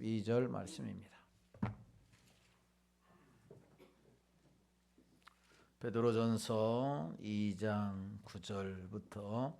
2절 말씀입니다. 베드로전서 2장 9절부터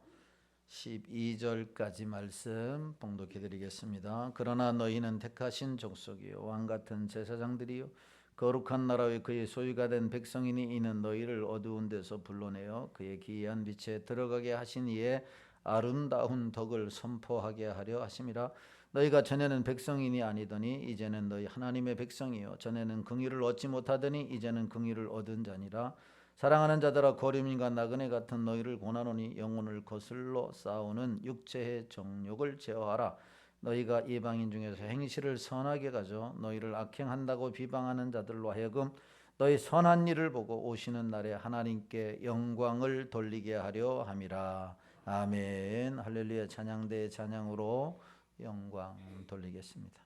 12절까지 말씀 봉독해 드리겠습니다. 그러나 너희는 택하신 족속이요 왕같은 제사장들이요 거룩한 나라의 그의 소유가 된 백성이니 이는 너희를 어두운 데서 불러내어 그의 기이한 빛에 들어가게 하신 이의 아름다운 덕을 선포하게 하려 하심이라. 너희가 전에는 백성이니 아니더니 이제는 너희 하나님의 백성이요 전에는 긍휼을 얻지 못하더니 이제는 긍휼을 얻은 자니라. 사랑하는 자들아, 거류민과 나그네 같은 너희를 권하노니 영혼을 거슬러 싸우는 육체의 정욕을 제어하라. 너희가 이방인 중에서 행실을 선하게 가져 너희를 악행한다고 비방하는 자들로 하여금 너희 선한 일을 보고 오시는 날에 하나님께 영광을 돌리게 하려 함이라. 아멘. 할렐루야. 찬양대의 찬양으로 영광 돌리겠습니다.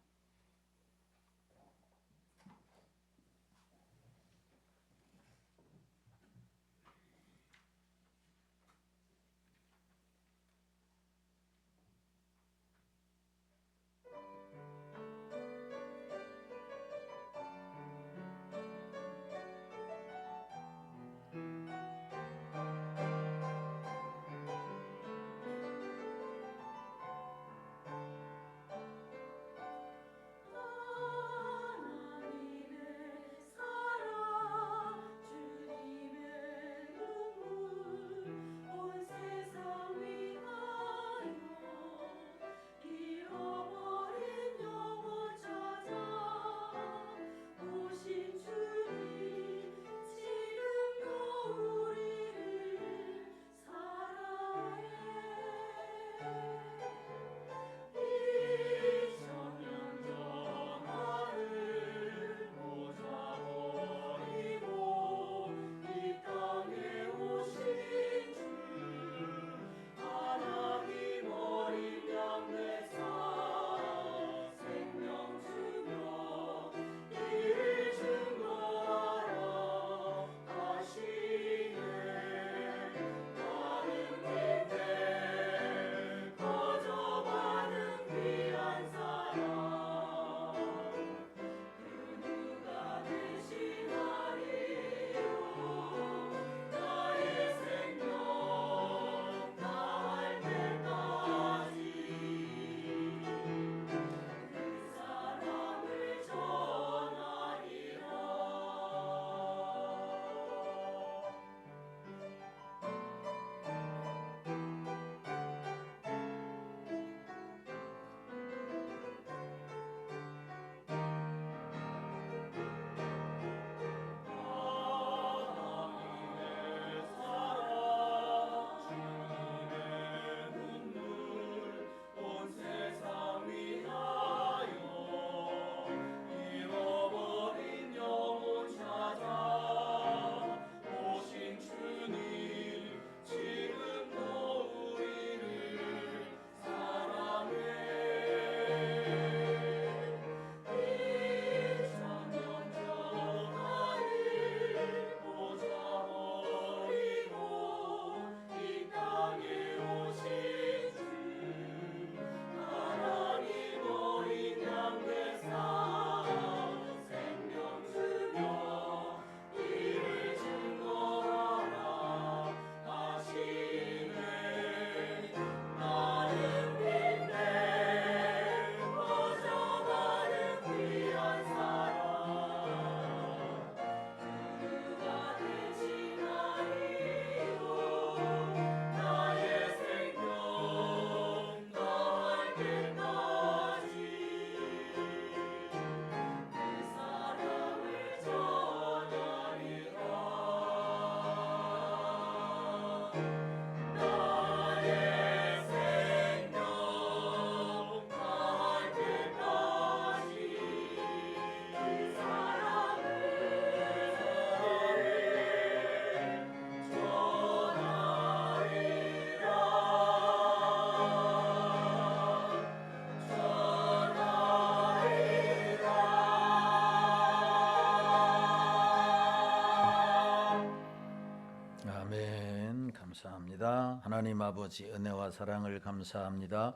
감사합니다. 하나님 아버지, 은혜와 사랑을 감사합니다.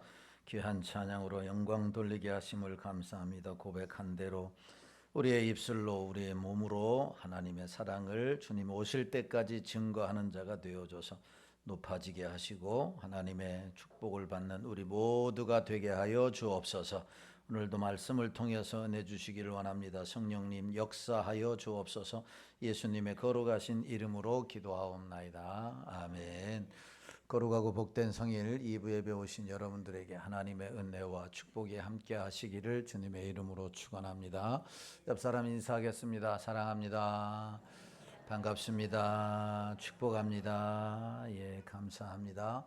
귀한 찬양으로 영광 돌리게 하심을 감사합니다. 고백한 대로 우리의 입술로 우리의 몸으로 하나님의 사랑을 주님 오실 때까지 증거하는 자가 되어줘서 높아지게 하시고 하나님의 축복을 받는 우리 모두가 되게 하여 주옵소서. 오늘도 말씀을 통해서 은혜 주시기를 원합니다. 성령님 역사하여 주옵소서. 예수님의 거룩하신 이름으로 기도하옵나이다. 아멘. 거룩하고 복된 성일 2부 예배 오신 여러분들에게 하나님의 은혜와 축복이 함께 하시기를 주님의 이름으로 축원합니다. 옆 사람 인사하겠습니다. 사랑합니다. 반갑습니다. 축복합니다. 예, 감사합니다.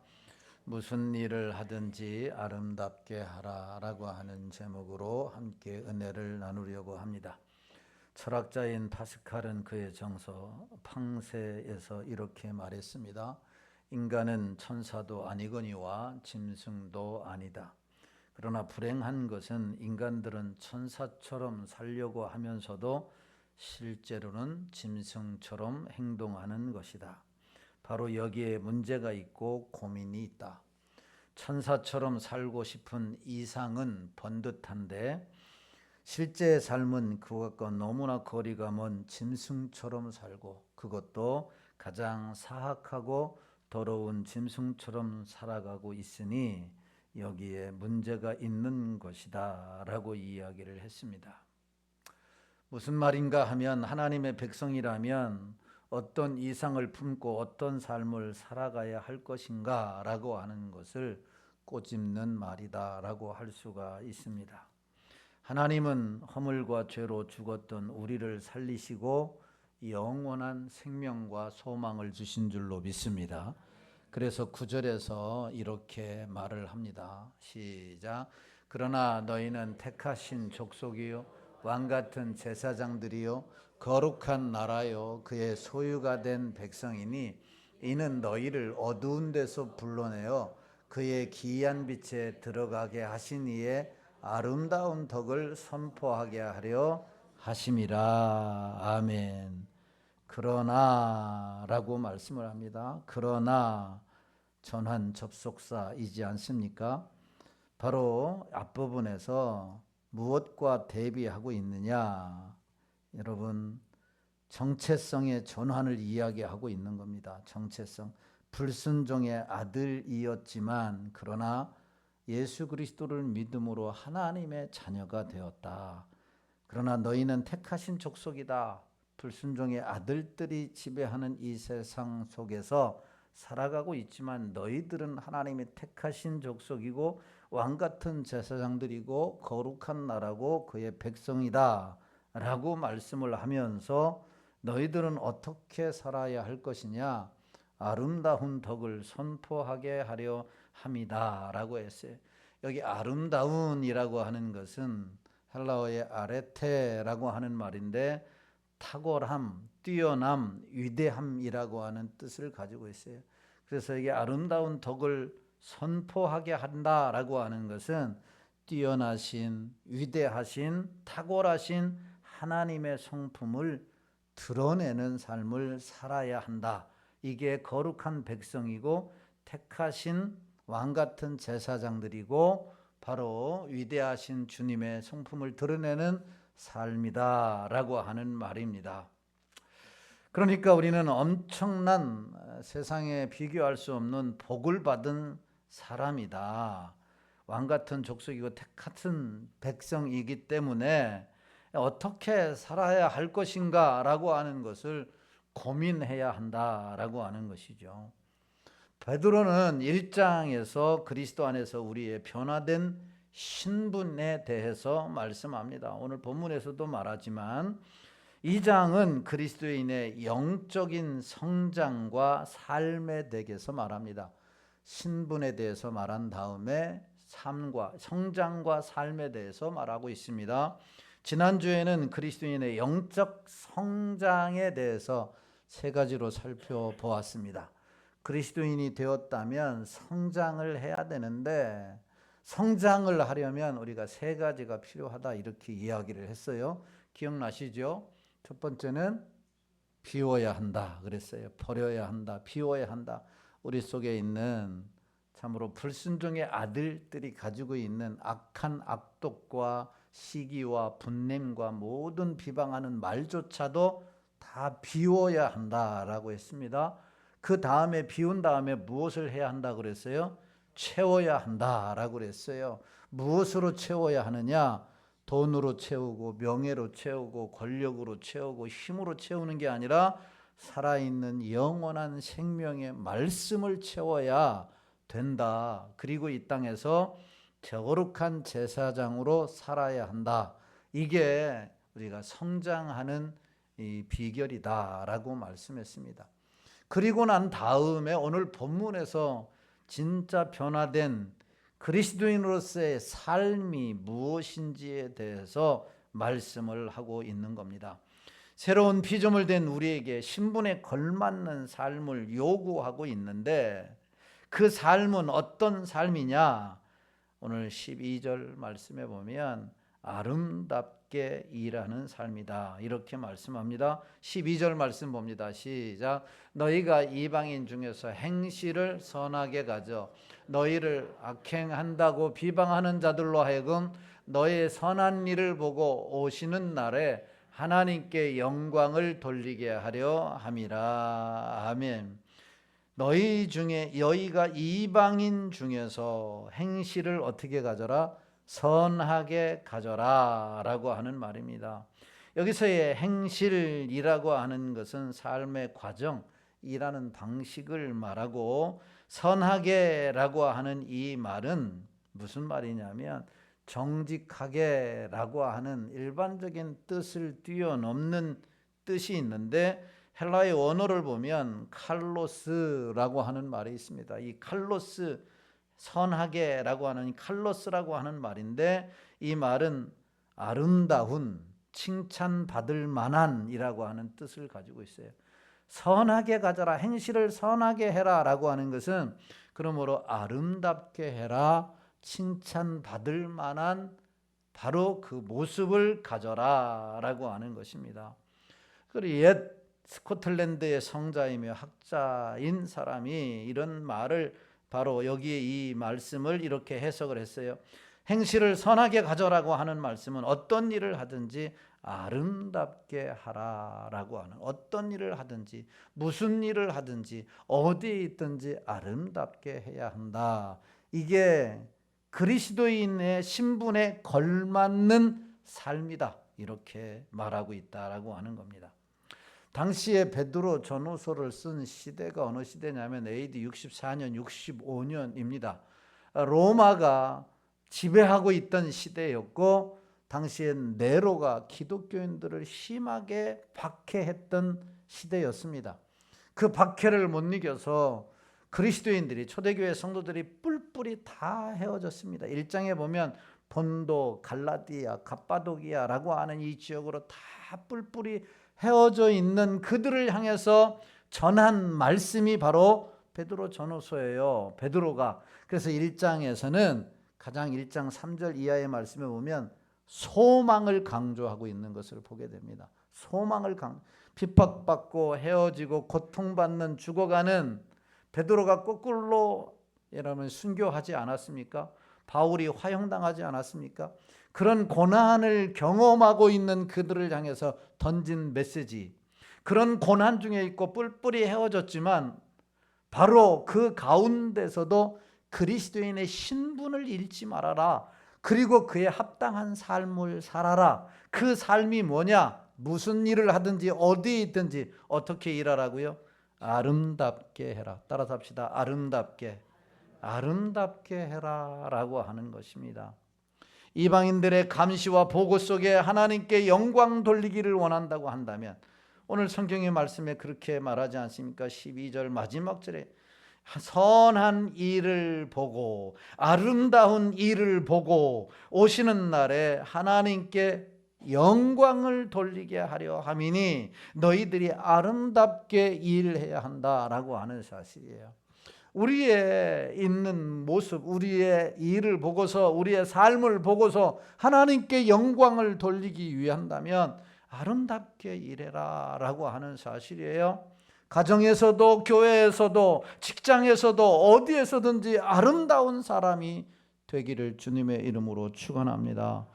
무슨 일을 하든지 아름답게 하라라고 하는 제목으로 함께 은혜를 나누려고 합니다. 철학자인 파스칼은 그의 정서 팡세에서 이렇게 말했습니다. 인간은 천사도 아니거니와 짐승도 아니다. 그러나 불행한 것은 인간들은 천사처럼 살려고 하면서도 실제로는 짐승처럼 행동하는 것이다. 바로 여기에 문제가 있고 고민이 있다. 천사처럼 살고 싶은 이상은 번듯한데 실제 삶은 그것과 너무나 거리가 먼 짐승처럼 살고 그것도 가장 사악하고 더러운 짐승처럼 살아가고 있으니 여기에 문제가 있는 것이다 라고 이야기를 했습니다. 무슨 말인가 하면 하나님의 백성이라면 어떤 이상을 품고 어떤 삶을 살아가야 할 것인가 라고 하는 것을 꼬집는 말이다 라고 할 수가 있습니다. 하나님은 허물과 죄로 죽었던 우리를 살리시고 영원한 생명과 소망을 주신 줄로 믿습니다. 그래서 9절에서 이렇게 말을 합니다. 시작. 그러나 너희는 택하신 족속이요 왕같은 제사장들이요 거룩한 나라요 그의 소유가 된 백성이니 이는 너희를 어두운 데서 불러내어 그의 기이한 빛에 들어가게 하신 이의 아름다운 덕을 선포하게 하려 하심이라. 아멘. 그러나 라고 말씀을 합니다. 그러나 전환 접속사이지 않습니까? 바로 앞부분에서 무엇과 대비하고 있느냐? 여러분, 정체성의 전환을 이야기하고 있는 겁니다. 정체성. 불순종의 아들이었지만 그러나 예수 그리스도를 믿음으로 하나님의 자녀가 되었다. 그러나 너희는 택하신 족속이다. 불순종의 아들들이 지배하는 이 세상 속에서 살아가고 있지만 너희들은 하나님이 택하신 족속이고 왕같은 제사장들이고 거룩한 나라고 그의 백성이다 라고 말씀을 하면서 너희들은 어떻게 살아야 할 것이냐? 아름다운 덕을 선포하게 하려 함이다 라고 했어요. 여기 아름다운이라고 하는 것은 헬라어의 아레테라고 하는 말인데 탁월함, 뛰어남, 위대함이라고 하는 뜻을 가지고 있어요. 그래서 이게 아름다운 덕을 선포하게 한다라고 하는 것은 뛰어나신, 위대하신, 탁월하신 하나님의 성품을 드러내는 삶을 살아야 한다. 이게 거룩한 백성이고 택하신 왕같은 제사장들이고 바로 위대하신 주님의 성품을 드러내는 삶이다 라고 하는 말입니다. 그러니까 우리는 엄청난 세상에 비교할 수 없는 복을 받은 사람이다. 왕같은 족속이고 택같은 백성이기 때문에 어떻게 살아야 할 것인가 라고 하는 것을 고민해야 한다라고 하는 것이죠. 베드로는 1장에서 그리스도 안에서 우리의 변화된 신분에 대해서 말씀합니다. 오늘 본문에서도 말하지만 2장은 그리스도인의 영적인 성장과 삶에 대해서 말합니다. 신분에 대해서 말한 다음에 삶과 성장과 삶에 대해서 말하고 있습니다. 지난주에는 그리스도인의 영적 성장에 대해서 세 가지로 살펴보았습니다. 그리스도인이 되었다면 성장을 해야 되는데 성장을 하려면 우리가 세 가지가 필요하다 이렇게 이야기를 했어요. 기억나시죠? 첫 번째는 비워야 한다 그랬어요. 버려야 한다, 비워야 한다. 우리 속에 있는 참으로 불순종의 아들들이 가지고 있는 악한 악독과 시기와 분냄과 모든 비방하는 말조차도 다 비워야 한다라고 했습니다. 그 다음에 비운 다음에 무엇을 해야 한다고 그랬어요? 채워야 한다라고 그랬어요. 무엇으로 채워야 하느냐? 돈으로 채우고 명예로 채우고 권력으로 채우고 힘으로 채우는 게 아니라 살아있는 영원한 생명의 말씀을 채워야 된다. 그리고 이 땅에서 거룩한 제사장으로 살아야 한다. 이게 우리가 성장하는 이 비결이다라고 말씀했습니다. 그리고 난 다음에 오늘 본문에서 진짜 변화된 그리스도인으로서의 삶이 무엇인지에 대해서 말씀을 하고 있는 겁니다. 새로운 피조물 된 우리에게 신분에 걸맞는 삶을 요구하고 있는데 그 삶은 어떤 삶이냐? 오늘 12절 말씀에 보면 아름답게 일하는 삶이다 이렇게 말씀합니다. 12절 말씀 봅니다. 시작. 너희가 이방인 중에서 행실을 선하게 가져 너희를 악행한다고 비방하는 자들로 하여금 너의 선한 일을 보고 오시는 날에 하나님께 영광을 돌리게 하려 함이라. 아멘. 너희가 이방인 중에서 행실을 어떻게 가져라? 선하게 가져라 라고 하는 말입니다. 여기서의 행실이라고 하는 것은 삶의 과정, 일하는 방식을 말하고 선하게라고 하는 이 말은 무슨 말이냐면 정직하게라고 하는 일반적인 뜻을 뛰어넘는 뜻이 있는데 헬라의 원어를 보면 칼로스라고 하는 말이 있습니다. 이 칼로스, 선하게라고 하는 칼로스라고 하는 말인데 이 말은 아름다운, 칭찬받을 만한이라고 하는 뜻을 가지고 있어요. 선하게 가져라, 행실을 선하게 해라 라고 하는 것은 그러므로 아름답게 해라, 칭찬받을 만한 바로 그 모습을 가져라 라고 하는 것입니다. 그리고 옛 스코틀랜드의 성자이며 학자인 사람이 이런 말을 바로 여기에 이 말씀을 이렇게 해석을 했어요. 행실을 선하게 가져라고 하는 말씀은 어떤 일을 하든지 아름답게 하라라고 하는, 어떤 일을 하든지 무슨 일을 하든지 어디에 있든지 아름답게 해야 한다. 이게 그리스도인의 신분에 걸맞는 삶이다. 이렇게 말하고 있다라고 하는 겁니다. 당시에 베드로 전후서를 쓴 시대가 어느 시대냐면 AD 64년, 65년입니다. 로마가 지배하고 있던 시대였고 당시엔 네로가 기독교인들을 심하게 박해했던 시대였습니다. 그 박해를 못 이겨서 그리스도인들이, 초대교회 성도들이 뿔뿔이 다 헤어졌습니다. 1장에 보면 본도, 갈라디아, 갑바도기아라고 하는 이 지역으로 다 뿔뿔이 헤어져 있는 그들을 향해서 전한 말씀이 바로 베드로 전후서예요. 베드로가 그래서 1장에서는 가장 1장 3절 이하의 말씀에 보면 소망을 강조하고 있는 것을 보게 됩니다. 소망을 핍박받고 헤어지고 고통받는 죽어가는 베드로가 거꾸로 여러분 순교하지 않았습니까? 바울이 화형당하지 않았습니까? 그런 고난을 경험하고 있는 그들을 향해서 던진 메시지, 그런 고난 중에 있고 뿔뿔이 헤어졌지만 바로 그 가운데서도 그리스도인의 신분을 잃지 말아라. 그리고 그에 합당한 삶을 살아라. 그 삶이 뭐냐? 무슨 일을 하든지 어디에 있든지 어떻게 일하라고요? 아름답게 해라. 따라서 합시다. 아름답게 해라 라고 하는 것입니다. 이방인들의 감시와 보고 속에 하나님께 영광 돌리기를 원한다고 한다면 오늘 성경의 말씀에 그렇게 말하지 않습니까? 12절 마지막 절에 선한 일을 보고 아름다운 일을 보고 오시는 날에 하나님께 영광을 돌리게 하려 함이니 너희들이 아름답게 일해야 한다라고 하는 사실이에요. 우리의 있는 모습, 우리의 일을 보고서, 우리의 삶을 보고서 하나님께 영광을 돌리기 위한다면 아름답게 일해라 라고 하는 사실이에요. 가정에서도 교회에서도 직장에서도 어디에서든지 아름다운 사람이 되기를 주님의 이름으로 축원합니다.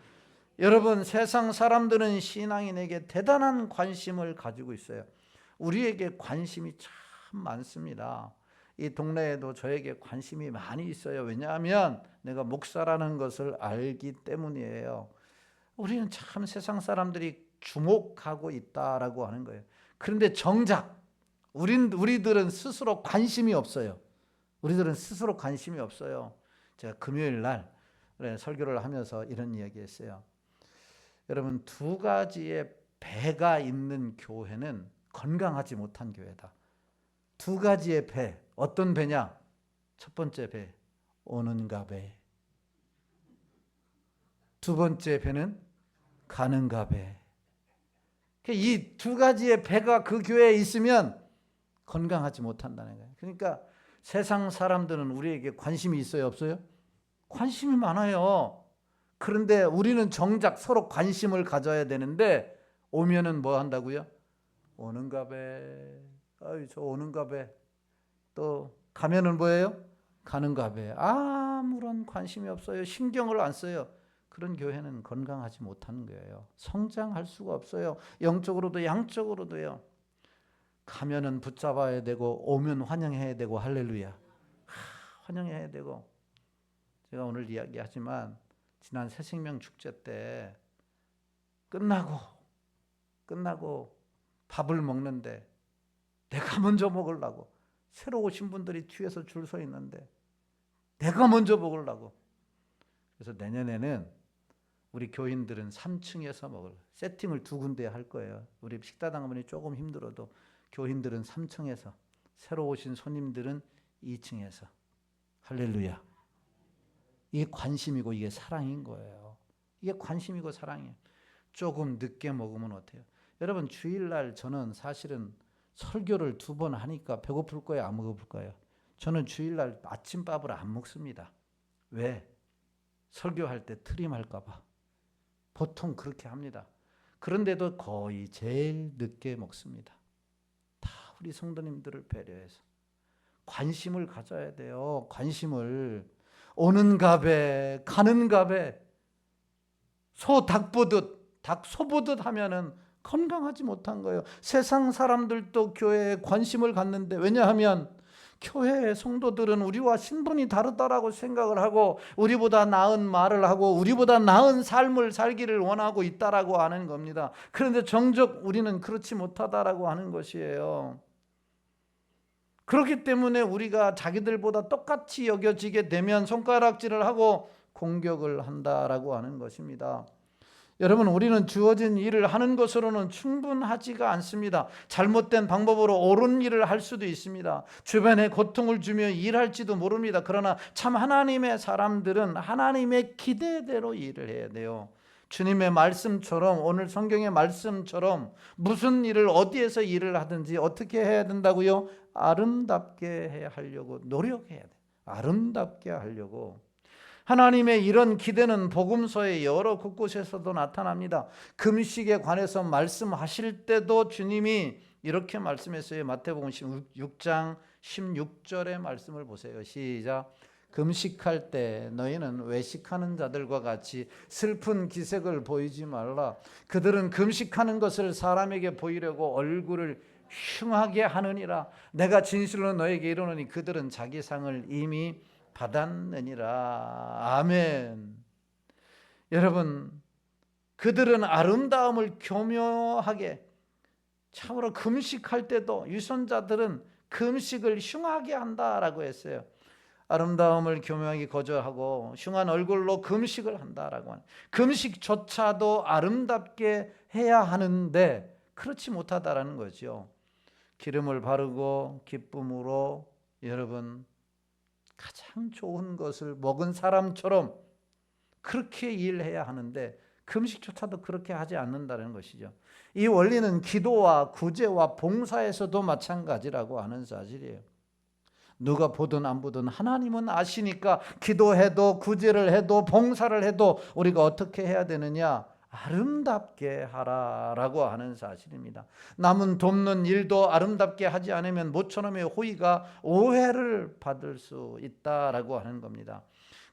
여러분, 세상 사람들은 신앙인에게 대단한 관심을 가지고 있어요. 우리에게 관심이 참 많습니다. 이 동네에도 저에게 관심이 많이 있어요. 왜냐하면 내가 목사라는 것을 알기 때문이에요. 우리는 참 세상 사람들이 주목하고 있다라고 하는 거예요. 그런데 정작 우리들은 스스로 관심이 없어요. 우리들은 스스로 관심이 없어요. 제가 금요일 날 설교를 하면서 이런 이야기했어요. 여러분, 두 가지의 배가 있는 교회는 건강하지 못한 교회다. 두 가지의 배. 어떤 배냐? 첫 번째 배, 오는가 배. 두 번째 배는 가는가 배. 이 두 가지의 배가 그 교회에 있으면 건강하지 못한다는 거예요. 그러니까 세상 사람들은 우리에게 관심이 있어요, 없어요? 관심이 많아요. 그런데 우리는 정작 서로 관심을 가져야 되는데 오면은 뭐 한다고요? 오는가 배. 아유, 저 오는가 배. 또 가면은 뭐예요? 가는가 배. 아무런 관심이 없어요. 신경을 안 써요. 그런 교회는 건강하지 못한 거예요. 성장할 수가 없어요. 영적으로도 양적으로도요. 가면은 붙잡아야 되고 오면 환영해야 되고 할렐루야. 환영해야 되고. 제가 오늘 이야기하지만 지난 새생명 축제 때 끝나고 밥을 먹는데 내가 먼저 먹으려고 새로 오신 분들이 뒤에서 줄 서 있는데 내가 먼저 먹으려고. 그래서 내년에는 우리 교인들은 3층에서 먹을 세팅을 두 군데 할 거예요. 우리 식다당 어머니 조금 힘들어도 교인들은 3층에서, 새로 오신 손님들은 2층에서. 할렐루야. 이게 관심이고 이게 사랑인 거예요. 이게 관심이고 사랑이에요. 조금 늦게 먹으면 어때요? 여러분, 주일날 저는 사실은 설교를 2번 하니까 배고플 거예요, 안 배고플 거예요? 저는 주일날 아침밥을 안 먹습니다. 왜? 설교할 때 트림할까 봐. 보통 그렇게 합니다. 그런데도 거의 제일 늦게 먹습니다. 다 우리 성도님들을 배려해서. 관심을 가져야 돼요. 관심을. 오는가 배, 가는가 배. 소 닭 보듯, 닭 소 보듯 하면은 건강하지 못한 거예요. 세상 사람들도 교회에 관심을 갖는데, 왜냐하면 교회의 성도들은 우리와 신분이 다르다라고 생각을 하고 우리보다 나은 말을 하고 우리보다 나은 삶을 살기를 원하고 있다라고 하는 겁니다. 그런데 정작 우리는 그렇지 못하다라고 하는 것이에요. 그렇기 때문에 우리가 자기들보다 똑같이 여겨지게 되면 손가락질을 하고 공격을 한다라고 하는 것입니다. 여러분, 우리는 주어진 일을 하는 것으로는 충분하지가 않습니다. 잘못된 방법으로 옳은 일을 할 수도 있습니다. 주변에 고통을 주며 일할지도 모릅니다. 그러나 참 하나님의 사람들은 하나님의 기대대로 일을 해야 돼요. 주님의 말씀처럼, 오늘 성경의 말씀처럼 무슨 일을 어디에서 일을 하든지 어떻게 해야 된다고요? 아름답게 해야 하려고 노력해야 돼요. 아름답게 하려고. 하나님의 이런 기대는 복음서의 여러 곳곳에서도 나타납니다. 금식에 관해서 말씀하실 때도 주님이 이렇게 말씀했어요. 마태복음 6장 16절의 말씀을 보세요. 시작. 금식할 때 너희는 외식하는 자들과 같이 슬픈 기색을 보이지 말라. 그들은 금식하는 것을 사람에게 보이려고 얼굴을 흉하게 하느니라. 내가 진실로 너에게 이르노니 그들은 자기 상을 이미 받았느니라. 아멘. 여러분, 그들은 아름다움을 교묘하게, 참으로 금식할 때도 유선자들은 금식을 흉하게 한다라고 했어요. 아름다움을 교묘하게 거절하고 흉한 얼굴로 금식을 한다라고 하는. 금식조차도 아름답게 해야 하는데 그렇지 못하다라는 거죠. 기름을 바르고 기쁨으로 여러분 가장 좋은 것을 먹은 사람처럼 그렇게 일해야 하는데 금식조차도 그렇게 하지 않는다는 것이죠. 이 원리는 기도와 구제와 봉사에서도 마찬가지라고 하는 사실이에요. 누가 보든 안 보든 하나님은 아시니까 기도해도 구제를 해도 봉사를 해도 우리가 어떻게 해야 되느냐? 아름답게 하라라고 하는 사실입니다. 남은 돕는 일도 아름답게 하지 않으면 모처럼의 호의가 오해를 받을 수 있다라고 하는 겁니다.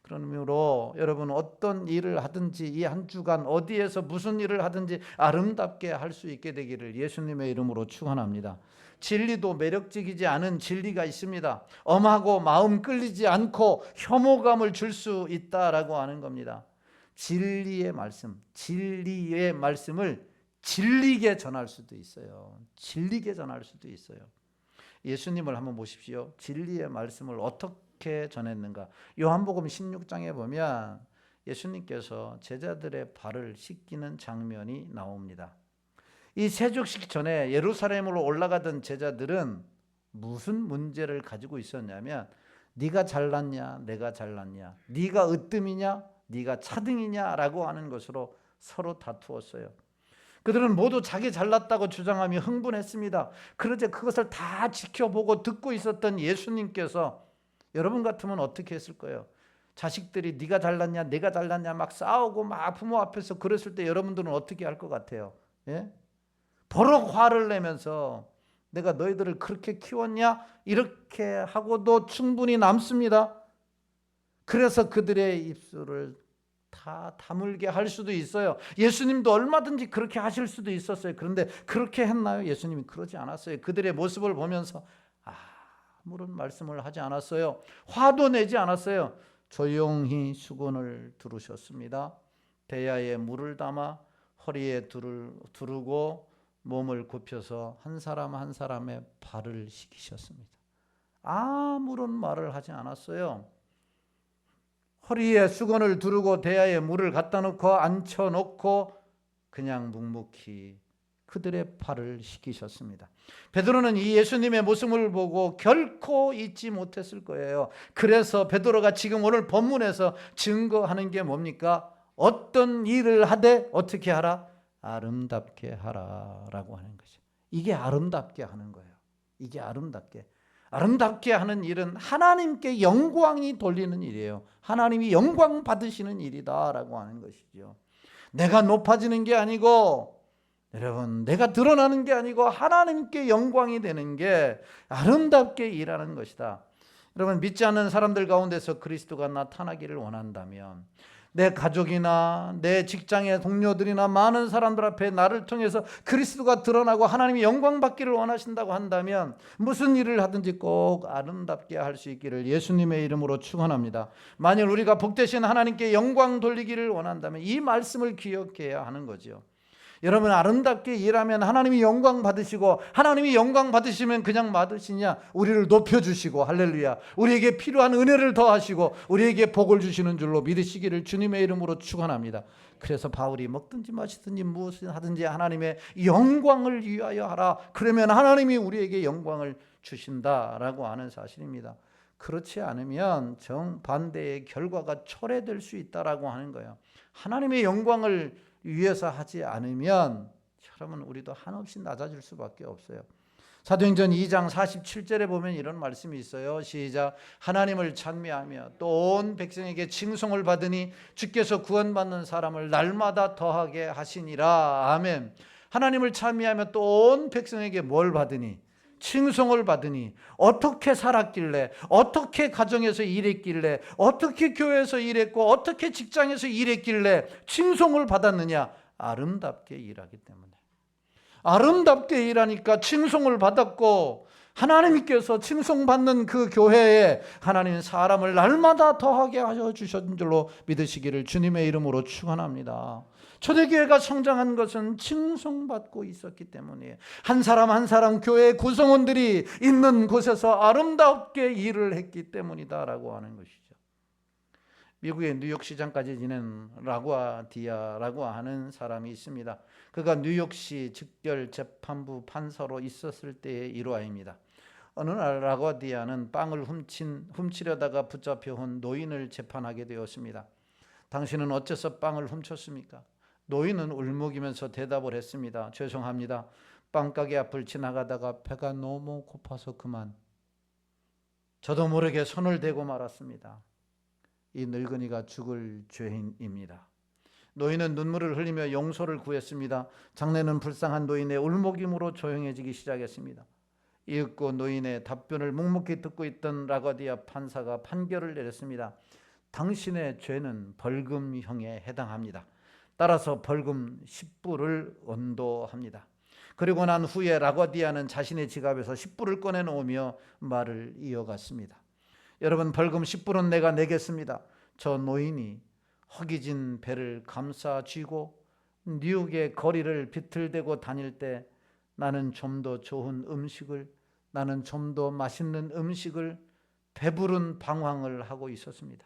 그런 의미로 여러분 어떤 일을 하든지 이 한 주간 어디에서 무슨 일을 하든지 아름답게 할 수 있게 되기를 예수님의 이름으로 축원합니다. 진리도 매력적이지 않은 진리가 있습니다. 엄하고 마음 끌리지 않고 혐오감을 줄 수 있다라고 하는 겁니다. 진리의 말씀을 진리게 전할 수도 있어요. 진리게 전할 수도 있어요. 예수님을 한번 보십시오. 진리의 말씀을 어떻게 전했는가? 요한복음 16장에 보면 예수님께서 제자들의 발을 씻기는 장면이 나옵니다. 이 세족식 전에 예루살렘으로 올라가던 제자들은 무슨 문제를 가지고 있었냐면 네가 잘났냐 내가 잘났냐, 네가 으뜸이냐 네가 차등이냐라고 하는 것으로 서로 다투었어요. 그들은 모두 자기 잘났다고 주장하며 흥분했습니다. 그러자 그것을 다 지켜보고 듣고 있었던 예수님께서 여러분 같으면 어떻게 했을 거예요? 자식들이 네가 잘났냐 내가 잘났냐 막 싸우고 막 부모 앞에서 그랬을 때 여러분들은 어떻게 할 것 같아요? 예? 버럭 화를 내면서 내가 너희들을 그렇게 키웠냐? 이렇게 하고도 충분히 남습니다. 그래서 그들의 입술을 다 다물게 할 수도 있어요. 예수님도 얼마든지 그렇게 하실 수도 있었어요. 그런데 그렇게 했나요? 예수님이 그러지 않았어요. 그들의 모습을 보면서 아무런 말씀을 하지 않았어요. 화도 내지 않았어요. 조용히 수건을 두르셨습니다. 대야에 물을 담아 허리에 두르고 몸을 굽혀서 한 사람 한 사람의 발을 씻기셨습니다. 아무런 말을 하지 않았어요. 허리에 수건을 두르고 대야에 물을 갖다 놓고 앉혀놓고 그냥 묵묵히 그들의 발을 씻기셨습니다. 베드로는 이 예수님의 모습을 보고 결코 잊지 못했을 거예요. 그래서 베드로가 지금 오늘 본문에서 증거하는 게 뭡니까? 어떤 일을 하되 어떻게 하라? 아름답게 하라라고 하는 거죠. 이게 아름답게 하는 거예요. 이게 아름답게 하는 일은 하나님께 영광이 돌리는 일이에요. 하나님이 영광 받으시는 일이다라고 하는 것이죠. 내가 높아지는 게 아니고 여러분 내가 드러나는 게 아니고 하나님께 영광이 되는 게 아름답게 일하는 것이다. 여러분 믿지 않는 사람들 가운데서 그리스도가 나타나기를 원한다면 내 가족이나 내 직장의 동료들이나 많은 사람들 앞에 나를 통해서 그리스도가 드러나고 하나님이 영광 받기를 원하신다고 한다면 무슨 일을 하든지 꼭 아름답게 할 수 있기를 예수님의 이름으로 축원합니다. 만일 우리가 복되신 하나님께 영광 돌리기를 원한다면 이 말씀을 기억해야 하는 거죠. 여러분 아름답게 일하면 하나님이 영광 받으시고 하나님이 영광 받으시면 그냥 받으시냐? 우리를 높여주시고 할렐루야 우리에게 필요한 은혜를 더하시고 우리에게 복을 주시는 줄로 믿으시기를 주님의 이름으로 축원합니다. 그래서 바울이 먹든지 마시든지 무엇을 하든지 하나님의 영광을 위하여 하라. 그러면 하나님이 우리에게 영광을 주신다라고 하는 사실입니다. 그렇지 않으면 정반대의 결과가 초래될 수 있다라고 하는 거예요. 하나님의 영광을 위해서 하지 않으면 여러분 우리도 한없이 낮아질 수밖에 없어요. 사도행전 2장 47절에 보면 이런 말씀이 있어요. 시작. 하나님을 찬미하며 또 온 백성에게 칭송을 받으니 주께서 구원받는 사람을 날마다 더하게 하시니라. 아멘. 하나님을 찬미하며 또 온 백성에게 뭘 받으니? 칭송을 받으니. 어떻게 살았길래, 어떻게 가정에서 일했길래, 어떻게 교회에서 일했고 어떻게 직장에서 일했길래 칭송을 받았느냐? 아름답게 일하기 때문에. 아름답게 일하니까 칭송을 받았고 하나님께서 칭송받는 그 교회에 하나님 사람을 날마다 더하게 하셔 주신 줄로 믿으시기를 주님의 이름으로 축원합니다. 초대교회가 성장한 것은 칭송받고 있었기 때문이에요. 한 사람 한 사람 교회 구성원들이 있는 곳에서 아름답게 일을 했기 때문이다라고 하는 것이죠. 미국의 뉴욕시장까지 지낸 라구아디아라고 하는 사람이 있습니다. 그가 뉴욕시 즉결 재판부 판사로 있었을 때의 일화입니다. 어느 날 라구아디아는 빵을 훔치려다가 붙잡혀온 노인을 재판하게 되었습니다. 당신은 어째서 빵을 훔쳤습니까? 노인은 울먹이면서 대답을 했습니다. 죄송합니다. 빵가게 앞을 지나가다가 배가 너무 고파서 그만. 저도 모르게 손을 대고 말았습니다. 이 늙은이가 죽을 죄인입니다. 노인은 눈물을 흘리며 용서를 구했습니다. 장례는 불쌍한 노인의 울먹임으로 조용해지기 시작했습니다. 이윽고 노인의 답변을 묵묵히 듣고 있던 라가디아 판사가 판결을 내렸습니다. 당신의 죄는 벌금형에 해당합니다. 따라서 벌금 10불을 언도합니다. 그리고 난 후에 라가디아는 자신의 지갑에서 10불을 꺼내놓으며 말을 이어갔습니다. 여러분, 벌금 10불은 내가 내겠습니다. 저 노인이 허기진 배를 감싸 쥐고 뉴욕의 거리를 비틀대고 다닐 때 나는 좀 더 좋은 음식을, 나는 좀 더 맛있는 음식을, 배부른 방황을 하고 있었습니다.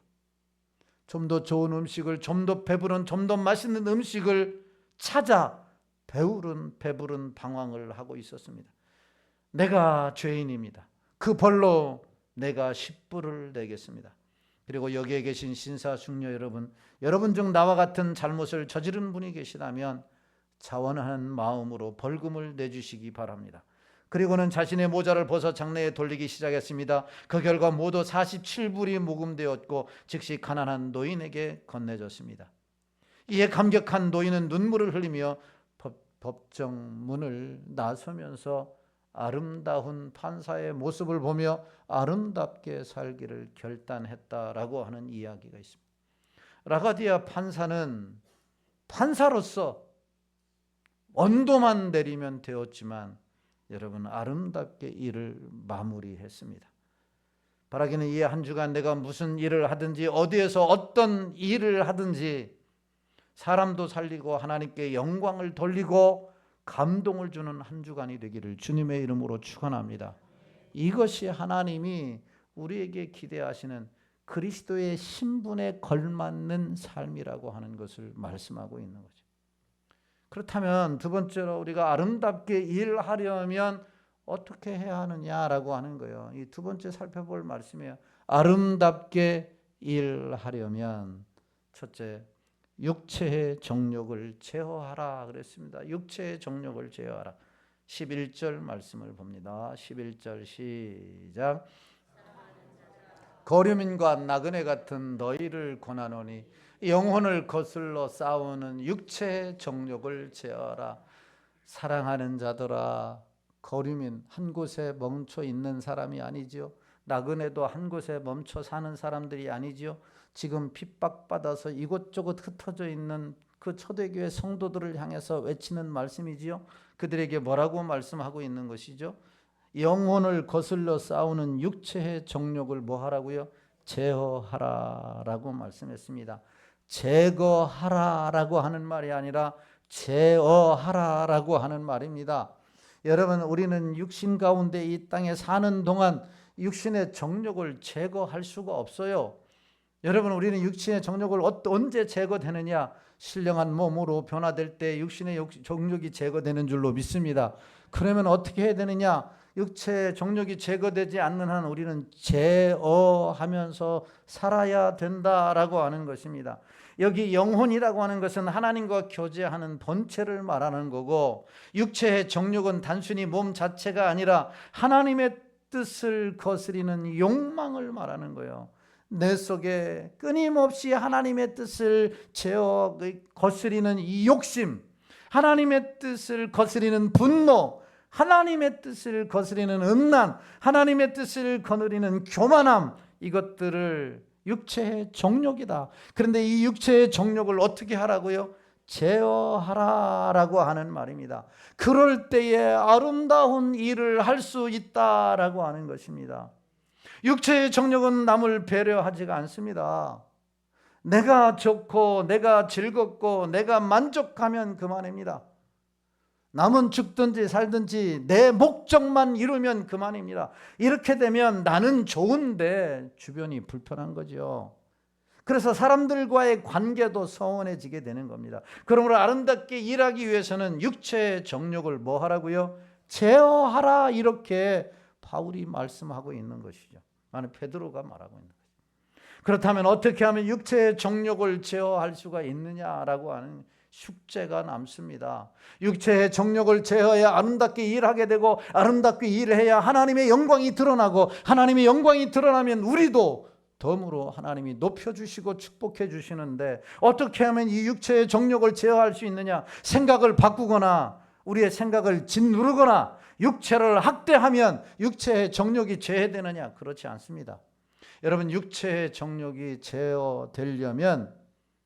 좀 더 좋은 음식을, 좀 더 배부른, 좀 더 맛있는 음식을 찾아 배부른 방황을 하고 있었습니다. 내가 죄인입니다. 그 벌로 내가 10불을 내겠습니다. 그리고 여기에 계신 신사숙녀 여러분 중 나와 같은 잘못을 저지른 분이 계시다면 자원하는 마음으로 벌금을 내주시기 바랍니다. 그리고는 자신의 모자를 벗어 장내에 돌리기 시작했습니다. 그 결과 모두 47불이 모금되었고 즉시 가난한 노인에게 건네졌습니다. 이에 감격한 노인은 눈물을 흘리며 법정 문을 나서면서 아름다운 판사의 모습을 보며 아름답게 살기를 결단했다라고 하는 이야기가 있습니다. 라가디아 판사는 판사로서 언도만 내리면 되었지만 여러분, 아름답게 일을 마무리했습니다. 바라기는 이 한 주간 내가 무슨 일을 하든지 어디에서 어떤 일을 하든지 사람도 살리고 하나님께 영광을 돌리고 감동을 주는 한 주간이 되기를 주님의 이름으로 축원합니다. 이것이 하나님이 우리에게 기대하시는 그리스도의 신분에 걸맞는 삶이라고 하는 것을 말씀하고 있는 거죠. 그렇다면 두 번째로 우리가 아름답게 일하려면 어떻게 해야 하느냐라고 하는 거예요. 이 두 번째 살펴볼 말씀이에요. 아름답게 일하려면 첫째, 육체의 정욕을 제어하라 그랬습니다. 육체의 정욕을 제어하라. 11절 말씀을 봅니다. 11절 시작. 거류민과 나그네 같은 너희를 권하노니 영혼을 거슬러 싸우는 육체의 정욕을 제어하라. 사랑하는 자들아, 거류민, 한 곳에 멈춰 있는 사람이 아니지요. 나그네도 한 곳에 멈춰 사는 사람들이 아니지요. 지금 핍박받아서 이곳저곳 흩어져 있는 그 초대교회 성도들을 향해서 외치는 말씀이지요. 그들에게 뭐라고 말씀하고 있는 것이죠? 영혼을 거슬러 싸우는 육체의 정욕을 뭐 하라고요? 제어하라라고 말씀했습니다. 제거하라라고 하는 말이 아니라 제어하라라고 하는 말입니다. 여러분, 우리는 육신 가운데 이 땅에 사는 동안 육신의 정욕을 제거할 수가 없어요. 여러분, 우리는 육신의 정욕을 언제 제거되느냐? 신령한 몸으로 변화될 때 육신의 정욕이 제거되는 줄로 믿습니다. 그러면 어떻게 해야 되느냐? 육체의 정욕이 제거되지 않는 한 우리는 제어하면서 살아야 된다라고 하는 것입니다. 여기 영혼이라고 하는 것은 하나님과 교제하는 본체를 말하는 거고, 육체의 정욕은 단순히 몸 자체가 아니라 하나님의 뜻을 거스리는 욕망을 말하는 거예요. 내 속에 끊임없이 하나님의 뜻을 거스리는 이 욕심, 하나님의 뜻을 거스리는 분노, 하나님의 뜻을 거스리는 음란, 하나님의 뜻을 거스리는 교만함, 이것들을 육체의 정욕이다. 그런데 이 육체의 정욕을 어떻게 하라고요? 제어하라라고 하는 말입니다. 그럴 때에 아름다운 일을 할 수 있다라고 하는 것입니다. 육체의 정욕은 남을 배려하지가 않습니다. 내가 좋고 내가 즐겁고 내가 만족하면 그만입니다. 남은 죽든지 살든지 내 목적만 이루면 그만입니다. 이렇게 되면 나는 좋은데 주변이 불편한 거죠. 그래서 사람들과의 관계도 서운해지게 되는 겁니다. 그러므로 아름답게 일하기 위해서는 육체의 정욕을 뭐 하라고요? 제어하라, 이렇게 바울이 말씀하고 있는 것이죠. 아니, 베드로가 말하고 있는 것이죠. 그렇다면 어떻게 하면 육체의 정욕을 제어할 수가 있느냐라고 하는 숙제가 남습니다. 육체의 정욕을 제어해야 아름답게 일하게 되고, 아름답게 일해야 하나님의 영광이 드러나고, 하나님의 영광이 드러나면 우리도 덤으로 하나님이 높여주시고 축복해 주시는데 어떻게 하면 이 육체의 정욕을 제어할 수 있느냐? 생각을 바꾸거나 우리의 생각을 짓누르거나 육체를 학대하면 육체의 정욕이 제어되느냐? 그렇지 않습니다. 여러분, 육체의 정욕이 제어되려면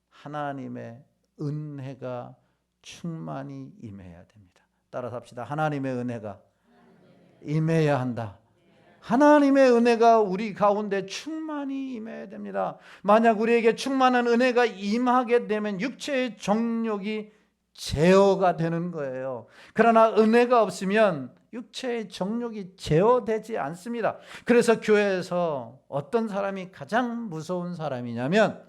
하나님의 은혜가 충만히 임해야 됩니다. 따라서 합시다. 하나님의 은혜가 임해야 한다. 하나님의 은혜가 우리 가운데 충만히 임해야 됩니다. 만약 우리에게 충만한 은혜가 임하게 되면 육체의 정욕이 제어가 되는 거예요. 그러나 은혜가 없으면 육체의 정욕이 제어되지 않습니다. 그래서 교회에서 어떤 사람이 가장 무서운 사람이냐면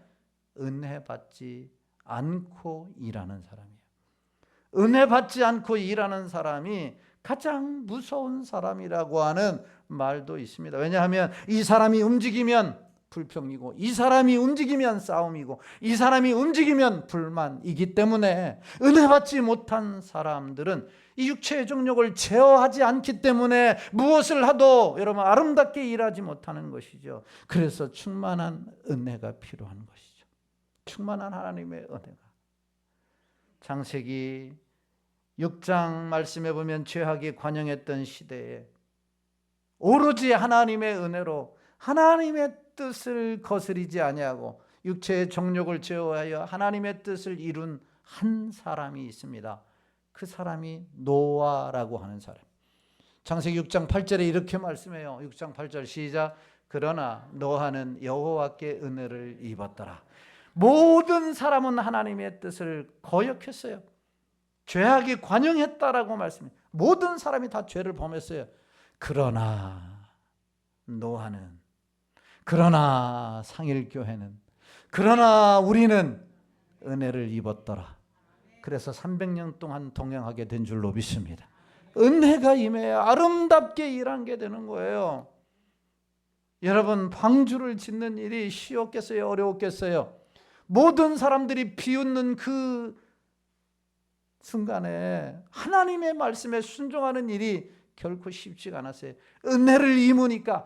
은혜 받지 않고 일하는 사람이에요. 은혜 받지 않고 일하는 사람이 가장 무서운 사람이라고 하는 말도 있습니다. 왜냐하면 이 사람이 움직이면 불평이고, 이 사람이 움직이면 싸움이고, 이 사람이 움직이면 불만이기 때문에 은혜 받지 못한 사람들은 이 육체의 정욕을 제어하지 않기 때문에 무엇을 하도 여러분 아름답게 일하지 못하는 것이죠. 그래서 충만한 은혜가 필요한 것이죠. 충만한 하나님의 은혜가. 창세기 6장 말씀해 보면 죄악이 관영했던 시대에 오로지 하나님의 은혜로 하나님의 뜻을 거스리지 아니하고 육체의 정욕을 제어하여 하나님의 뜻을 이룬 한 사람이 있습니다. 그 사람이 노아라고 하는 사람. 창세기 6장 8절에 이렇게 말씀해요. 6장 8절 시작. 그러나 노아는 여호와께 은혜를 입었더라. 모든 사람은 하나님의 뜻을 거역했어요. 죄악이 관영했다라고 말씀해요. 모든 사람이 다 죄를 범했어요. 그러나 노아는, 그러나 상일교회는, 그러나 우리는 은혜를 입었더라. 그래서 300년 동안 동행하게 된 줄로 믿습니다. 은혜가 임해야 아름답게 일하게 되는 거예요. 여러분, 방주를 짓는 일이 쉬웠겠어요? 어려웠겠어요? 모든 사람들이 비웃는 그 순간에 하나님의 말씀에 순종하는 일이 결코 쉽지가 않았어요. 은혜를 입으니까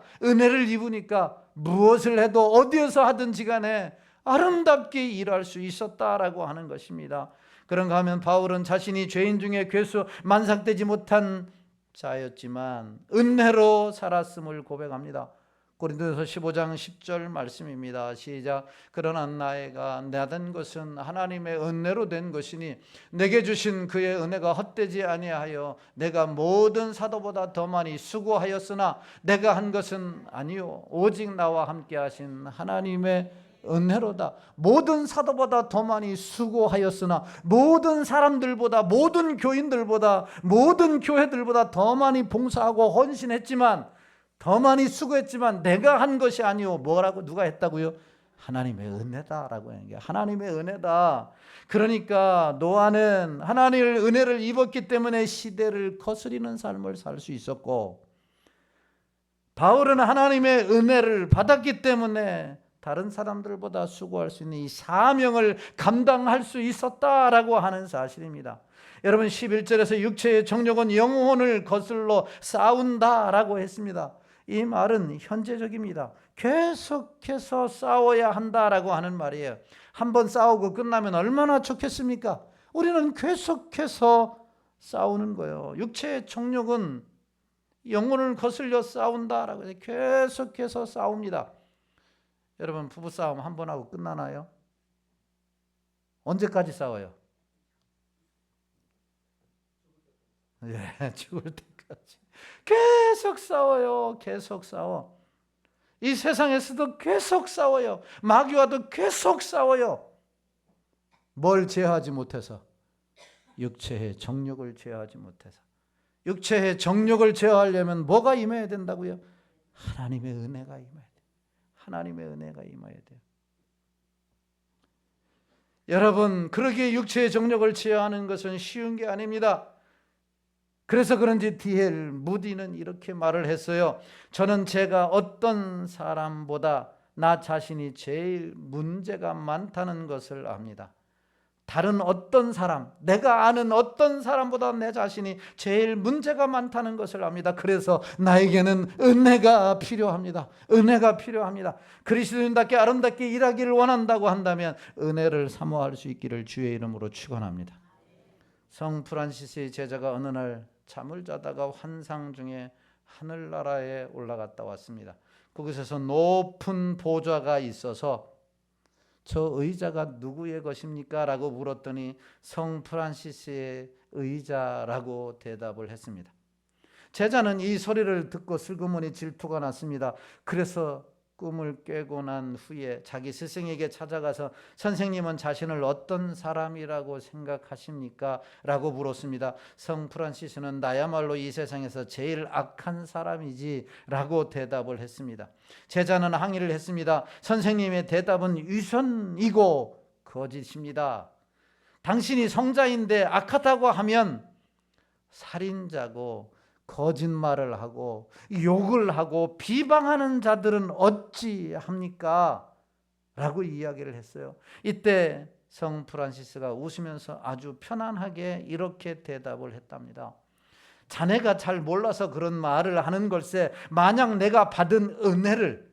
무엇을 해도 어디에서 하든지 간에 아름답게 일할 수 있었다라고 하는 것입니다. 그런가 하면 바울은 자신이 죄인 중에 괴수 만삭되지 못한 자였지만 은혜로 살았음을 고백합니다. 고린도서 15장 10절 말씀입니다. 시작. 그러나 나에가 내된 것은 하나님의 은혜로 된 것이니 내게 주신 그의 은혜가 헛되지 아니하여 내가 모든 사도보다 더 많이 수고하였으나 내가 한 것은 아니요 오직 나와 함께 하신 하나님의 은혜로다. 모든 사도보다 더 많이 수고하였으나 모든 사람들보다, 모든 교인들보다, 모든 교회들보다 더 많이 봉사하고 헌신했지만, 더 많이 수고했지만 내가 한 것이 아니오. 뭐라고? 누가 했다고요? 하나님의 은혜다라고 하는 게 하나님의 은혜다. 그러니까 노아는 하나님의 은혜를 입었기 때문에 시대를 거스리는 삶을 살 수 있었고, 바울은 하나님의 은혜를 받았기 때문에 다른 사람들보다 수고할 수 있는 이 사명을 감당할 수 있었다라고 하는 사실입니다. 여러분, 11절에서 육체의 정욕은 영혼을 거슬러 싸운다라고 했습니다. 이 말은 현재적입니다. 계속해서 싸워야 한다라고 하는 말이에요. 한번 싸우고 끝나면 얼마나 좋겠습니까? 우리는 계속해서 싸우는 거예요. 육체의 정욕은 영혼을 거슬려 싸운다라고 해서 계속해서 싸웁니다. 여러분, 부부싸움 한 번 하고 끝나나요? 언제까지 싸워요? 예, 죽을 때까지 계속 싸워요. 계속 싸워. 이 세상에서도 계속 싸워요. 마귀와도 계속 싸워요. 뭘 제어하지 못해서? 육체의 정욕을 제어하지 못해서. 육체의 정욕을 제어하려면 뭐가 임해야 된다고요? 하나님의 은혜가 임해야 돼요. 하나님의 은혜가 임해야 돼요. 여러분, 그러기에 육체의 정욕을 제어하는 것은 쉬운 게 아닙니다. 그래서 그런지 D.L. 무디는 이렇게 말을 했어요. 저는 제가 어떤 사람보다 나 자신이 제일 문제가 많다는 것을 압니다. 다른 어떤 사람, 내가 아는 어떤 사람보다 내 자신이 제일 문제가 많다는 것을 압니다. 그래서 나에게는 은혜가 필요합니다. 은혜가 필요합니다. 그리스도인답게 아름답게 일하기를 원한다고 한다면 은혜를 사모할 수 있기를 주의 이름으로 축원합니다. 성 프란시스의 제자가 어느 날 잠을 자다가 환상 중에 하늘나라에 올라갔다 왔습니다. 그곳에서 높은 보좌가 있어서 저 의자가 누구의 것입니까? 라고 물었더니 성 프란시스의 의자라고 대답을 했습니다. 제자는 이 소리를 듣고 슬그머니 질투가 났습니다. 그래서 꿈을 깨고 난 후에 자기 스승에게 찾아가서 선생님은 자신을 어떤 사람이라고 생각하십니까? 라고 물었습니다. 성 프란시스는 나야말로 이 세상에서 제일 악한 사람이지 라고 대답을 했습니다. 제자는 항의를 했습니다. 선생님의 대답은 위선이고 거짓입니다. 당신이 성자인데 악하다고 하면 살인자고 거짓말을 하고 욕을 하고 비방하는 자들은 어찌합니까? 라고 이야기를 했어요. 이때 성 프란시스가 웃으면서 아주 편안하게 이렇게 대답을 했답니다. 자네가 잘 몰라서 그런 말을 하는 걸세. 만약 내가 받은 은혜를,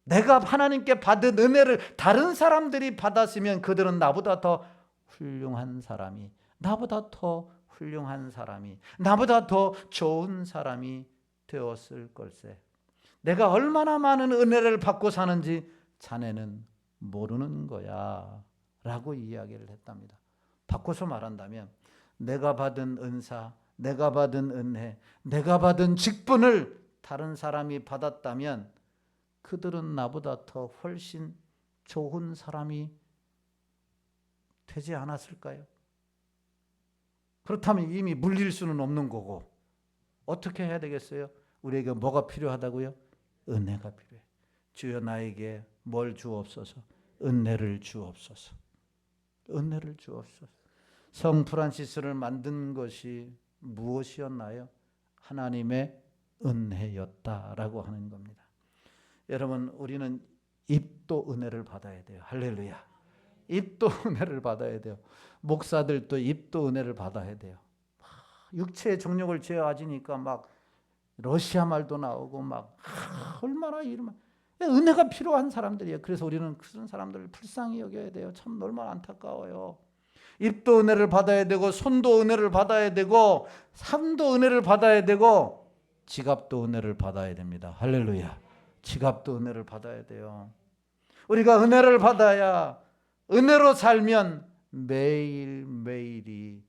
내가 하나님께 받은 은혜를 다른 사람들이 받았으면 그들은 나보다 더 훌륭한 사람이, 나보다 더 훌륭한 사람이, 나보다 더 좋은 사람이 되었을 걸세. 내가 얼마나 많은 은혜를 받고 사는지 자네는 모르는 거야 라고 이야기를 했답니다. 바꿔서 말한다면 내가 받은 은사, 내가 받은 은혜, 내가 받은 직분을 다른 사람이 받았다면 그들은 나보다 더 훨씬 좋은 사람이 되지 않았을까요? 그렇다면 이미 물릴 수는 없는 거고 어떻게 해야 되겠어요? 우리에게 뭐가 필요하다고요? 은혜가 필요해. 주여 나에게 뭘 주옵소서? 은혜를 주옵소서. 은혜를 주옵소서. 성 프란시스를 만든 것이 무엇이었나요? 하나님의 은혜였다라고 하는 겁니다. 여러분, 우리는 입도 은혜를 받아야 돼요. 할렐루야. 입도 은혜를 받아야 돼요. 목사들도 입도 은혜를 받아야 돼요. 육체의 정욕을 죄어지니까 막 러시아 말도 나오고 막 얼마나 이런 은혜가 필요한 사람들이에요. 그래서 우리는 그런 사람들을 불쌍히 여겨야 돼요. 참 얼마나 안타까워요. 입도 은혜를 받아야 되고 손도 은혜를 받아야 되고 삶도 은혜를 받아야 되고 지갑도 은혜를 받아야 됩니다. 할렐루야. 지갑도 은혜를 받아야 돼요. 우리가 은혜를 받아야, 은혜로 살면 매일매일이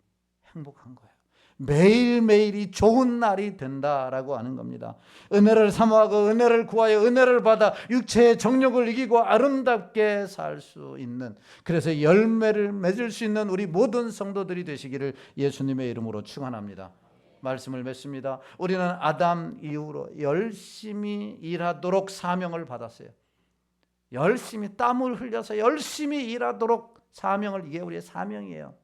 행복한 거예요. 매일매일이 좋은 날이 된다라고 하는 겁니다. 은혜를 사모하고 은혜를 구하여 은혜를 받아 육체의 정욕을 이기고 아름답게 살 수 있는, 그래서 열매를 맺을 수 있는 우리 모든 성도들이 되시기를 예수님의 이름으로 축원합니다. 말씀을 맺습니다. 우리는 아담 이후로 열심히 일하도록 사명을 받았어요. 열심히 땀을 흘려서 열심히 일하도록 사명을, 이게 우리의 사명이에요.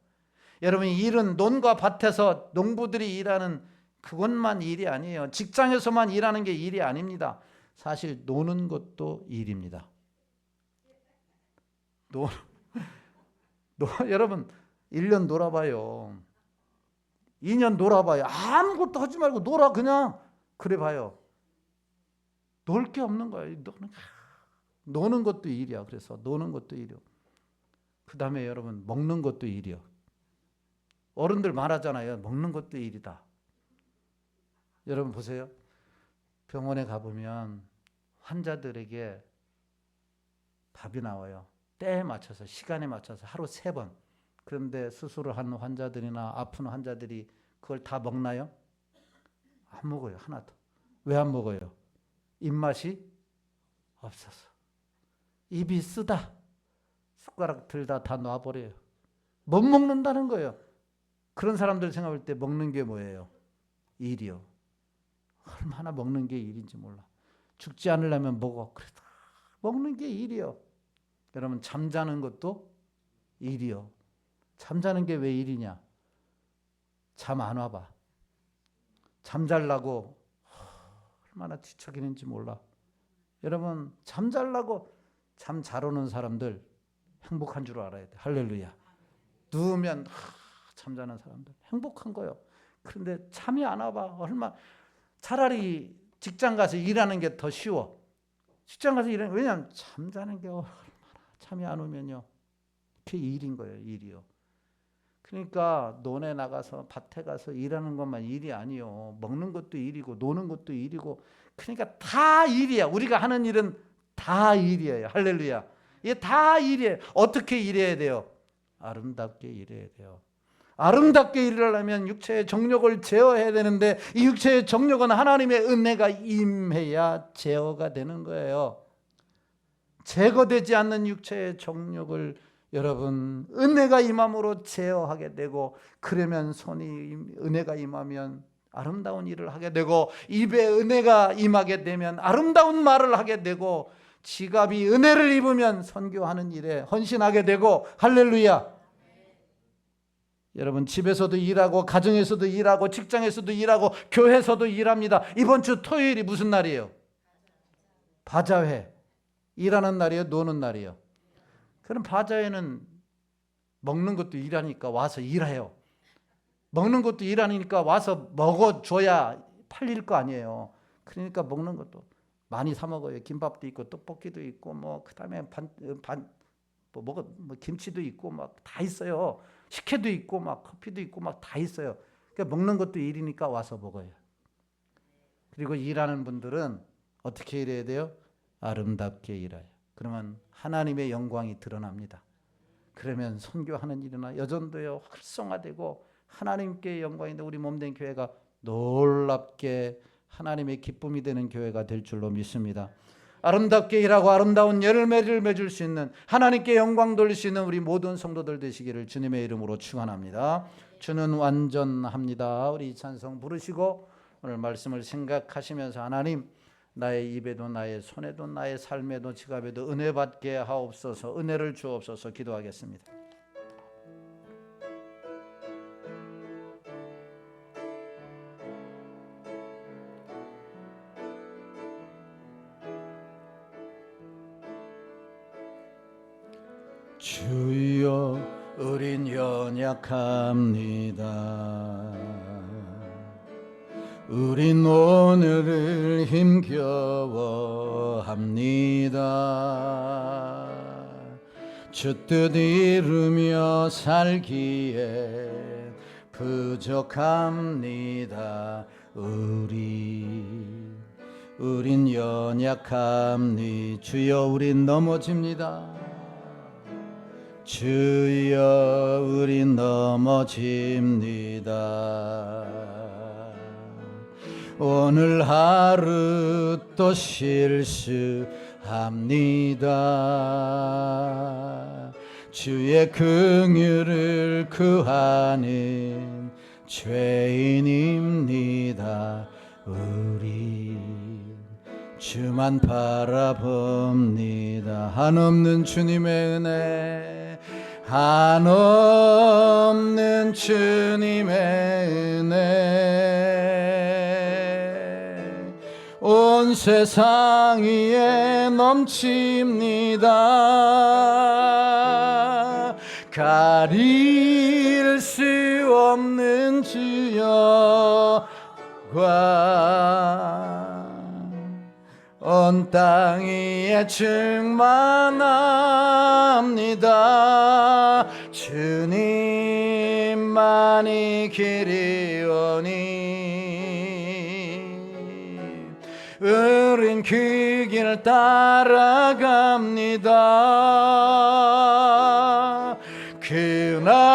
여러분, 일은 논과 밭에서 농부들이 일하는 그것만 일이 아니에요. 직장에서만 일하는 게 일이 아닙니다. 사실 노는 것도 일입니다. 여러분 1년 놀아봐요. 2년 놀아봐요. 아무것도 하지 말고 놀아. 그냥 그래 봐요. 놀 게 없는 거예요. 노는 것도 일이야. 그래서 노는 것도 일이요. 그 다음에 여러분 먹는 것도 일이요. 어른들 말하잖아요. 먹는 것도 일이다. 여러분 보세요. 병원에 가보면 환자들에게 밥이 나와요. 때에 맞춰서, 시간에 맞춰서 하루 3번. 그런데 수술을 하는 환자들이나 아픈 환자들이 그걸 다 먹나요? 안 먹어요. 하나도. 왜 안 먹어요? 입맛이 없어서. 입이 쓰다. 숟가락 들다 다 놔버려요. 못 먹는다는 거예요. 그런 사람들 생각할 때 먹는 게 뭐예요? 일이요. 얼마나 먹는 게 일인지 몰라. 죽지 않으려면 먹어. 그래도 먹는 게 일이요. 여러분, 잠자는 것도 일이요. 잠자는 게 왜 일이냐? 잠 안 와봐. 잠자려고 얼마나 뒤척이는지 몰라. 여러분, 잠자려고 잠 잘 오는 사람들 행복한 줄 알아야 돼. 할렐루야. 누우면 잠자는 사람들 행복한 거예요. 그런데 잠이 안 와봐. 차라리 직장 가서 일하는 게 더 쉬워. 직장 가서 일하는, 왜냐하면 잠자는 게 얼마나 잠이 안 오면요. 그게 일인 거예요. 일이요. 그러니까 논에 나가서 밭에 가서 일하는 것만 일이 아니요. 먹는 것도 일이고 노는 것도 일이고, 그러니까 다 일이야. 우리가 하는 일은 다 일이에요. 할렐루야. 이게 다 일이에요. 어떻게 일해야 돼요? 아름답게 일해야 돼요. 아름답게 일하려면 육체의 정욕을 제어해야 되는데, 이 육체의 정욕은 하나님의 은혜가 임해야 제어가 되는 거예요. 제거되지 않는 육체의 정욕을 여러분 은혜가 임함으로 제어하게 되고, 그러면 은혜가 임하면 아름다운 일을 하게 되고, 입에 은혜가 임하게 되면 아름다운 말을 하게 되고, 지갑이 은혜를 입으면 선교하는 일에 헌신하게 되고. 할렐루야. 여러분 집에서도 일하고, 가정에서도 일하고, 직장에서도 일하고, 교회에서도 일합니다. 이번 주 토요일이 무슨 날이에요? 바자회. 일하는 날이에요? 노는 날이에요? 그럼 바자회는 먹는 것도 일하니까 와서 일해요. 먹는 것도 일하니까 와서 먹어줘야 팔릴 거 아니에요. 그러니까 먹는 것도 많이 사 먹어요. 김밥도 있고 떡볶이도 있고 그다음에 김치도 있고 다 있어요. 식혜도 있고 커피도 있고 다 있어요. 그러니까 먹는 것도 일이니까 와서 먹어요. 그리고 일하는 분들은 어떻게 일해야 돼요? 아름답게 일해요. 그러면 하나님의 영광이 드러납니다. 그러면 선교하는 일이나 여전도요 활성화되고, 하나님께 영광이 되고, 우리 몸된 교회가 놀랍게 하나님의 기쁨이 되는 교회가 될 줄로 믿습니다. 아름답게 일하고 아름다운 열매를 맺을 수 있는, 하나님께 영광 돌릴 수 있는 우리 모든 성도들 되시기를 주님의 이름으로 축원합니다. 주는 완전합니다. 우리 찬송 부르시고 오늘 말씀을 생각하시면서, 하나님 나의 입에도 나의 손에도 나의 삶에도 지갑에도 은혜 받게 하옵소서, 은혜를 주옵소서 기도하겠습니다. 주여 우린 연약합니다. 우린 오늘을 힘겨워합니다. 주 뜻 이루며 살기에 부족합니다. 우린 연약합니다. 주여 우린 넘어집니다. 주여 우린 넘어집니다. 오늘 하루 또 실수합니다. 주의 긍휼을 구하는 죄인입니다. 우리 주만 바라봅니다. 한없는 주님의 은혜, 한없는 주님의 은혜, 온 세상 위에 넘칩니다. 가릴 수 없는 주여 온 땅 위에 충만합니다. 주님만이 길이오니 우린 그 길 따라갑니다. 그날에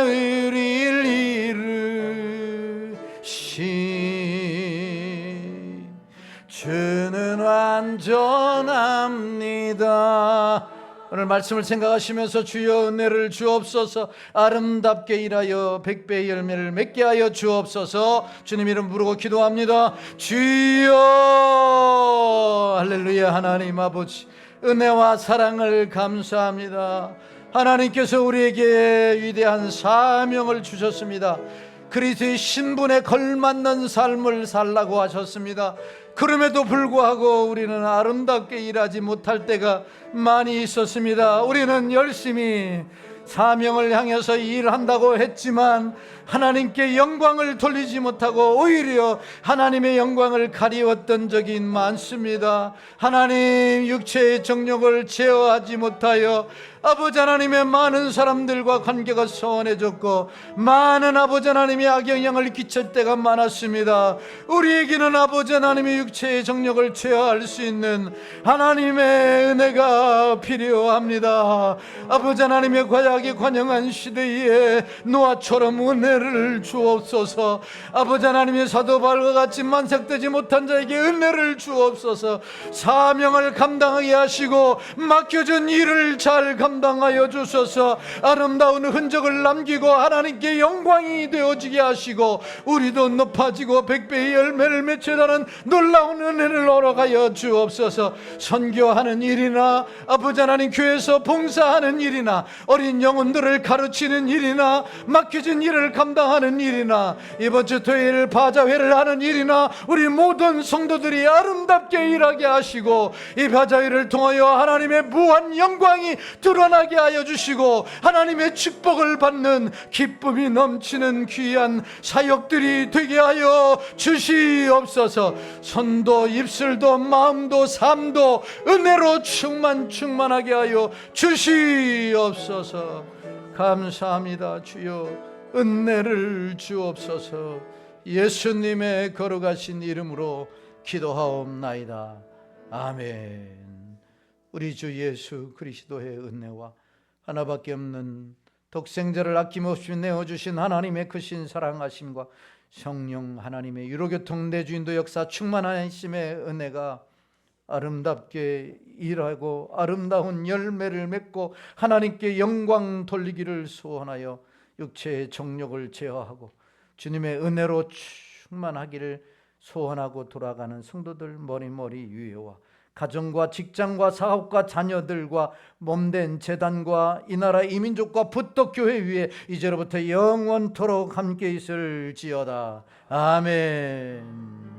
우리를 이루시 주는 완전합니다. 오늘 말씀을 생각하시면서 주여 은혜를 주옵소서, 아름답게 일하여 100배의 열매를 맺게 하여 주옵소서. 주님 이름 부르고 기도합니다. 주여. 할렐루야. 하나님 아버지 은혜와 사랑을 감사합니다. 하나님께서 우리에게 위대한 사명을 주셨습니다. 그리스도의 신분에 걸맞는 삶을 살라고 하셨습니다. 그럼에도 불구하고 우리는 아름답게 일하지 못할 때가 많이 있었습니다. 우리는 열심히 사명을 향해서 일한다고 했지만 하나님께 영광을 돌리지 못하고 오히려 하나님의 영광을 가리웠던 적이 많습니다. 하나님, 육체의 정욕을 제어하지 못하여 아버지 하나님의 많은 사람들과 관계가 소원해졌고 많은 아버지 하나님의 악영향을 끼칠 때가 많았습니다. 우리에게는 아버지 하나님의 육체의 정욕을 제어할 수 있는 하나님의 은혜가 필요합니다. 아버지 하나님의 과약이 관영한 시대에 노아처럼 은혜를 주옵소서. 아버지 하나님의 사도 바울과 같이 만삭되지 못한 자에게 은혜를 주옵소서. 사명을 감당하게 하시고 맡겨진 일을 잘 감당하여 주소서. 아름다운 흔적을 남기고 하나님께 영광이 되어지게 하시고 우리도 높아지고 백배의 열매를 맺혀가는 놀라운 은혜를 얻어가여 주옵소서. 선교하는 일이나 아버지 하나님 교회에서 봉사하는 일이나 어린 영혼들을 가르치는 일이나 맡겨진 일을 감당하는 일이나 이번 주 토요일 바자회를 하는 일이나 우리 모든 성도들이 아름답게 일하게 하시고 이 바자회를 통하여 하나님의 무한 영광이 드러나게 하여 주시고 하나님의 축복을 받는 기쁨이 넘치는 귀한 사역들이 되게 하여 주시옵소서. 손도 입술도 마음도 삶도 은혜로 충만하게 하여 주시옵소서. 감사합니다. 주여, 은혜를 주옵소서. 예수님의 거룩하신 이름으로 기도하옵나이다. 아멘. 우리 주 예수 그리스도의 은혜와 하나밖에 없는 독생자를 아낌없이 내어주신 하나님의 크신 사랑하심과 성령 하나님의 유로교통 내주인도 역사 충만하심의 은혜가 아름답게 일하고 아름다운 열매를 맺고 하나님께 영광 돌리기를 소원하여 육체의 정욕을 제어하고 주님의 은혜로 충만하기를 소원하고 돌아가는 성도들 머리머리 위에와 가정과 직장과 사업과 자녀들과 몸된 재단과 이 나라 이민족과 부떡교회 위에 이제로부터 영원토록 함께 있을지어다. 아멘.